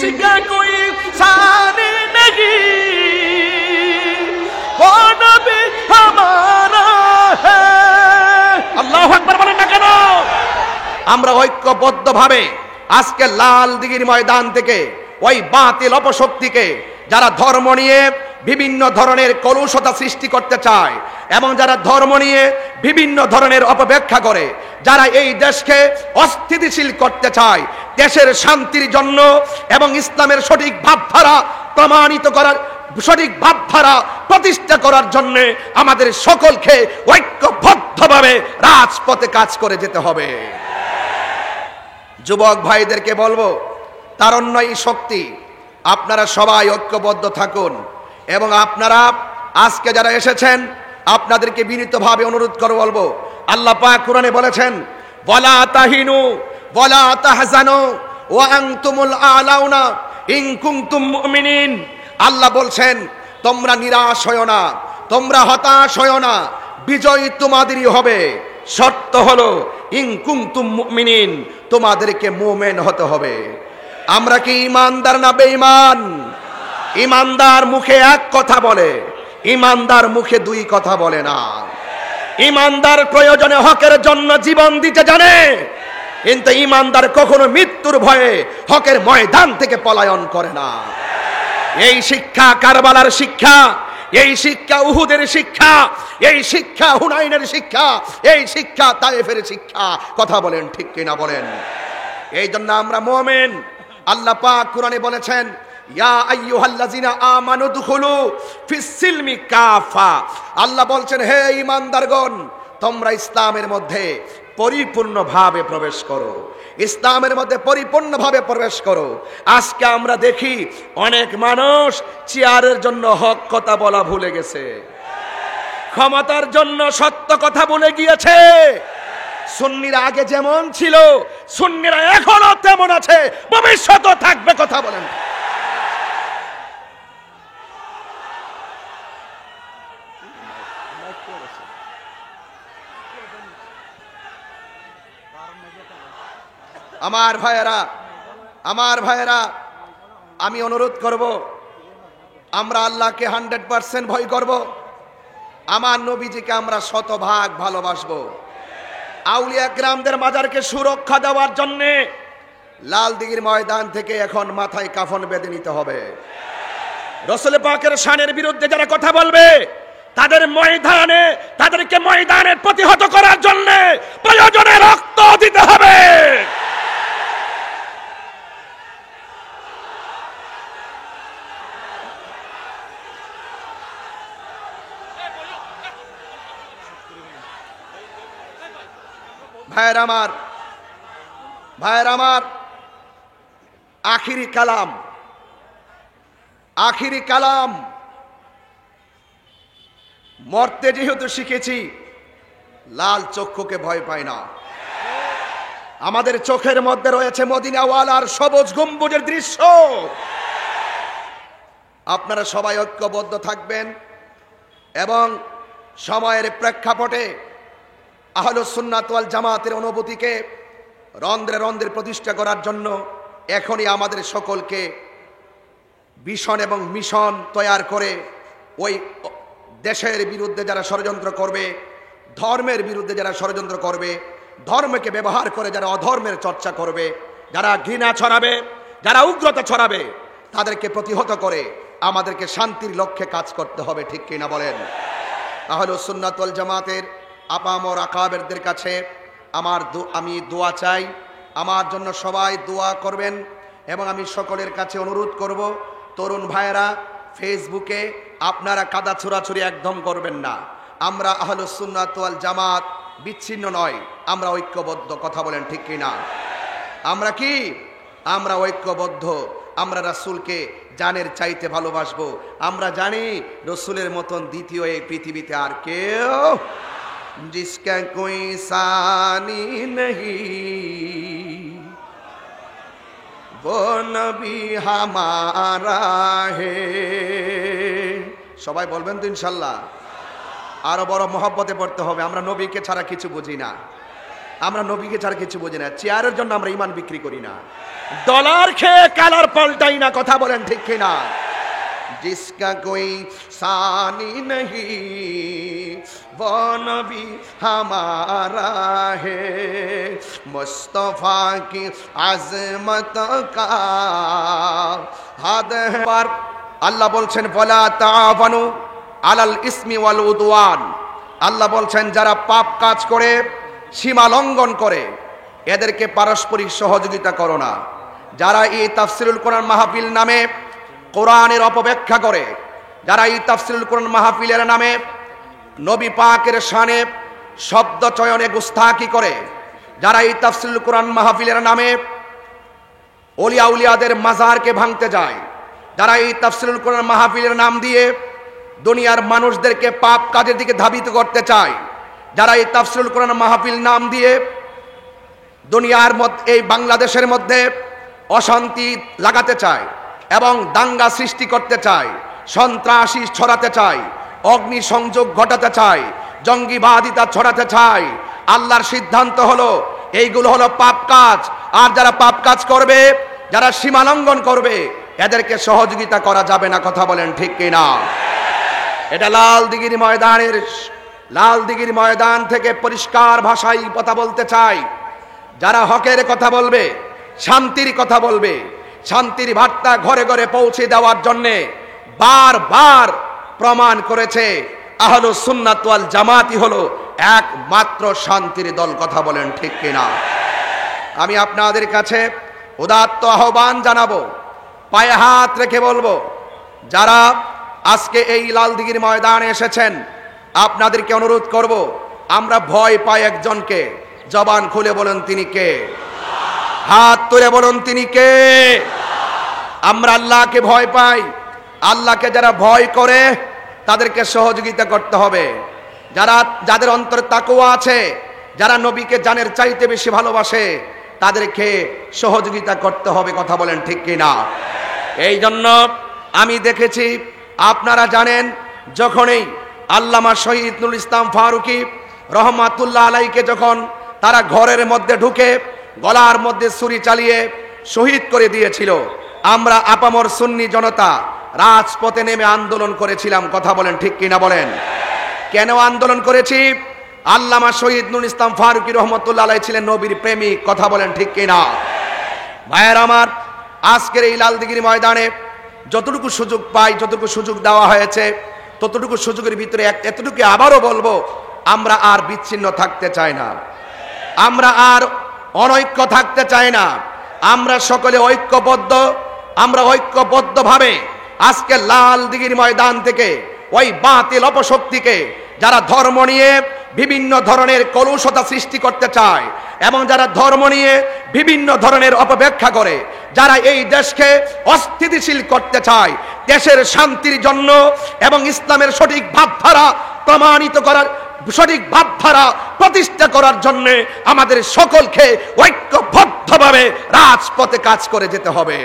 इसका कोई सानी नहीं वो नबी हमारा है। আল্লাহু আকবার বলেন না কেন? আমরা ঐক্যবদ্ধভাবে আজকে লাল দিঘির ময়দান থেকে ওই বাতিল অপশক্তিকে, যারা ধর্ম নিয়ে বিভিন্ন ধরনের কলুষতা সৃষ্টি করতে চায় এবং যারা ধর্ম নিয়ে বিভিন্ন ধরনের অপব্যাখ্যা করে, যারা এই দেশকে অস্থিতিশীল করতে চায়, দেশের শান্তির জন্য এবং ইসলামের সঠিক ভাবধারা প্রমাণিত করার, সঠিক ভাবধারা প্রতিষ্ঠা করার জন্য আমাদের সকলকে ঐক্যবদ্ধভাবে রাজপথে কাজ করে যেতে হবে। যুবক ভাইদেরকে বলবো, তারুণ্যই শক্তি, আপনারা সবাই ঐক্যবদ্ধ থাকুন। এবং আপনারা আজকে যারা এসেছেন আপনাদেরকে বিনীতভাবে অনুরোধ করে বলবো, আল্লাহ পাক কোরআনে বলেছেন ওয়ালা তাহিনু ওয়ালা তাহজানু ওয়া আনতুমুল আলাউনা ইন কুনতুম মুমিনিন। আল্লাহ বলছেন তোমরা নিরাশ হয়ো না, তোমরা হতাশ হয়ো না, বিজয় তোমাদেরই হবে। শর্ত হলো ইন কুনতুম মুমিনিন, তোমাদেরকে মুমিন হতে হবে। আমরা কি ঈমানদার না বেঈমান? ঈমানদার মুখে এক কথা বলে, ঈমানদার মুখে দুই কথা বলে না। ঈমানদার প্রয়োজনে হকের জন্য জীবন দিতে জানে, কিন্তু ঈমানদার কখনো মৃত্যুর ভয়ে হকের ময়দান থেকে পলায়ন করে না। এই শিক্ষা কারবালার শিক্ষা, এই শিক্ষা উহুদের শিক্ষা, এই শিক্ষা হুনাইনের শিক্ষা, এই শিক্ষা তায়েফের শিক্ষা। কথা বলেন ঠিক কিনা বলেন? এই জন্য আমরা মুমিন। আল্লাহ পাক কোরআনে বলেছেন ইয়া আইয়ুহাল্লাযিনা আমানু দুখুলু ফিস সিলমি কাফা। আল্লাহ বলছেন হে ঈমানদারগণ, তোমরা ইসলামের মধ্যে পরিপূর্ণভাবে প্রবেশ করো, ইসলামের মধ্যে পরিপূর্ণভাবে প্রবেশ করো। আজকে আমরা দেখি অনেক মানুষ চেয়ারের জন্য হক কথা বলা ভুলে গেছে, ক্ষমতার জন্য সত্য কথা ভুলে গিয়েছে। সুন্নিরা আগে যেমন ছিল, সুন্নিরা এখনো তেমন আছে, ভবিষ্যতেও থাকবে। কথা বলেন। আমার ভাইয়েরা, আমার ভাইয়েরা, আমি অনুরোধ করব, আমরা আল্লাহকে 100% ভয় করব, আমার নবীজিকে আমরা শতভাগ ভালোবাসবো। আউলিয়া কিরামদের মাজারকে সুরক্ষা দেওয়ার জন্য লাল দিঘির ময়দান থেকে এখন মাথায় কাফন বেঁধে নিতে হবে। রাসূল পাকের শানের বিরুদ্ধে যারা কথা বলবে তাদেরকে ময়দানে প্রতিহত করার জন্য প্রয়োজনে রক্ত দিতে হবে। ভাইয়ের আমার, ভাইয়ের আমার, আখিরি কালাম, আখিরি কালাম। মরতে যেহেতু শিখেছি, লাল চক্ষুকে ভয় পাই না। আমাদের চোখের মধ্যে রয়েছে মদিনাওয়ালার সবুজ গম্বুজের দৃশ্য। আপনারা সবাই ঐক্যবদ্ধ থাকবেন এবং সময়ের প্রেক্ষাপটে আহলুস সুন্নাত ওয়াল জামাতের অনুভূতিকে রন্ধ্রে রন্ধ্রে প্রতিষ্ঠা করার জন্য এখনই আমাদের সকলকে ভিশন এবং মিশন তৈরি করে ওই দেশের বিরুদ্ধে যারা ষড়যন্ত্র করবে, ধর্মের বিরুদ্ধে যারা ষড়যন্ত্র করবে, ধর্মকে ব্যবহার করে যারা অধর্মের চর্চা করবে, যারা ঘৃণা ছড়াবে, যারা উগ্রতা ছড়াবে, তাদেরকে প্রতিহত করে আমাদেরকে শান্তির লক্ষ্যে কাজ করতে হবে। ঠিক কিনা বলেন? আহলুস সুন্নাত ওয়াল জামাতের আপামর আকাবেরদের কাছে আমি দোয়া চাই, আমার জন্য সবাই দোয়া করবেন। এবং আমি সকলের কাছে অনুরোধ করব, তরুণ ভাইয়েরা ফেসবুকে আপনারা কাদা ছোড়াছুড়ি একদম করবেন না। আমরা আহলুস সুন্নাত ওয়াল জামাত বিচ্ছিন্ন নয়, আমরা ঐক্যবদ্ধ। কথা বলেন ঠিক কিনা? আমরা কি? আমরা ঐক্যবদ্ধ। আমরা রাসূলকে জানের চাইতে ভালোবাসবো। আমরা জানি রাসূলের মতন দ্বিতীয় এই পৃথিবীতে আর কেউ, जिसका कोई सानी नहीं वो नबी हमारा है। সবাই বলবেন তো ইনশাল্লাহ? আরো বড় মহব্বতে পড়তে হবে। আমরা নবীকে ছাড়া কিছু বুঝি না। আমরা নবীকে ছাড়া কিছু বুঝি না, চেয়ারের জন্য আমরা ইমান বিক্রি করি না, ডলার খেয়ে কালার পাল্টাই না, কথা বলেন ঠিক কিনা? जिसका कोई सानी नहीं वो नबी हमारा है, मुस्तफा की अजमत का हद पर আল্লাহ বলছেন ওয়ালা তাআওয়ানু আলাল ইসমি ওয়াল উদওয়ান। আল্লাহ বলছেন যারা পাপ কাজ করে, সীমা লঙ্ঘন করে, এদেরকে পারস্পরিক সহযোগিতা করো না। যারা এই তাফসিরুল কোরআন মাহফিল নামে কোরআনের অপব্যাখ্যা করে, যারা এই তাফসিরুল কোরআন মাহফিলের নামে নবী পাকের শানে শব্দ চয়নে গুস্তাখি করে, যারা এই তাফসিরুল কোরআন মাহফিলের নামে ওলিয়া উলিয়াদের মাজারকে ভাঙতে যায়, যারা এই তাফসিরুল কোরআন মাহফিলের নাম দিয়ে দুনিয়ার মানুষদেরকে পাপ কাজের দিকে ধাবিত করতে চায়, যারা এই তাফসিরুল কোরআন মাহফিল নাম দিয়ে দুনিয়ার মধ্যে এই বাংলাদেশের মধ্যে অশান্তি লাগাতে চায় এবং দাঙ্গা সৃষ্টি করতে চায়, সন্ত্রাসী ছড়াতে চায়, অগ্নি সংযোগ ঘটাতে চায়, জঙ্গিবাদিতা ছড়াতে চায়, আল্লাহর সিদ্ধান্ত হলো এইগুলো হলো পাপ কাজ। আর যারা পাপ কাজ করবে, যারা সীমা লঙ্ঘন করবে, এদেরকে সহযোগিতা করা যাবে না, কথা বলেন ঠিক কিনা? এটা লাল দিঘির ময়দান থেকে পরিষ্কার ভাষায় কথা বলতে চাই। যারা হকের কথা বলবে, শান্তির কথা বলবে, শান্তির বার্তা ঘরে ঘরে পৌঁছে দেওয়ার জন্য বারবার প্রমাণ করেছে আহলুস সুন্নাত ওয়াল জামাতই হলো একমাত্র শান্তির দল, কথা বলেন ঠিক কিনা? আমি আপনাদের কাছে উদাত্ত আহ্বান জানাবো, পায়ে হাত রেখে বলবো, যারা আজকে এই লালদিঘির ময়দানে এসেছেন, আপনাদেরকে অনুরোধ করব, আমরা ভয় পাই একজনকে, জবান খুলে বলেন তিনি কে? হাত তুলে বলুন তিনি কে? আমরা আল্লাহকে ভয় পাই। আল্লাহকে যারা ভয় করে তাদেরকে সহযোগিতা করতে হবে। যাদের অন্তরে তাকওয়া আছে, যারা নবীকে জানের চাইতে বেশি ভালোবাসে, তাদেরকে সহযোগিতা করতে হবে, কথা বলেন ঠিক কিনা? এই জন্য আমি দেখেছি, আপনারা জানেন, যখনই আল্লামা শহীদ নুরুল ইসলাম ফারুকী রহমাতুল্লাহ আলাইকে যখন তারা ঘরের মধ্যে ঢুকে গলার মধ্যে ছুরি চালিয়ে শহীদ করে দিয়েছিল, আমরা আপামর সুন্নি জনতা রাজপথে নেমে আন্দোলন করেছিলাম, কথা বলেন ঠিক কিনা? বলেন কেন আন্দোলন করেছি? আল্লামা শহীদ নুরুল ইসলাম ফারুকী রহমাতুল্লাহ আলাইহি ছিলেন নবীর প্রেমিক, কথা বলেন ঠিক কিনা? ভাইয়ের আমার, আজকের এই লালদিঘির ময়দানে যতটুকু সুযোগ পাই, যতটুকু সুযোগ দেওয়া হয়েছে, ততটুকু সুযোগের ভিতরে এতটুকু আবারও বলবো, আমরা আর বিচ্ছিন্ন থাকতে চাই না, আমরা আর অনৈক্য থাকতে চাই না, আমরা সকলে ঐক্যবদ্ধ। আমরা ঐক্যবদ্ধভাবে আজকে লালদিঘির ময়দান থেকে ওই বাতিল অপশক্তিকে, যারা ধর্ম নিয়ে বিভিন্ন ধরনের কলুষতা সৃষ্টি করতে চায় এবং যারা ধর্ম নিয়ে বিভিন্ন ধরনের অপব্যাখ্যা করে, যারা এই দেশকে অস্থিতিশীল করতে চায়, দেশের শান্তির জন্য এবং ইসলামের সঠিক ভাবধারা প্রমাণিত করার, সঠিক ভাবধারা প্রতিষ্ঠা করার জন্য আমাদের সকলকে ঐক্যবদ্ধভাবে রাজপথে কাজ করে যেতে হবে।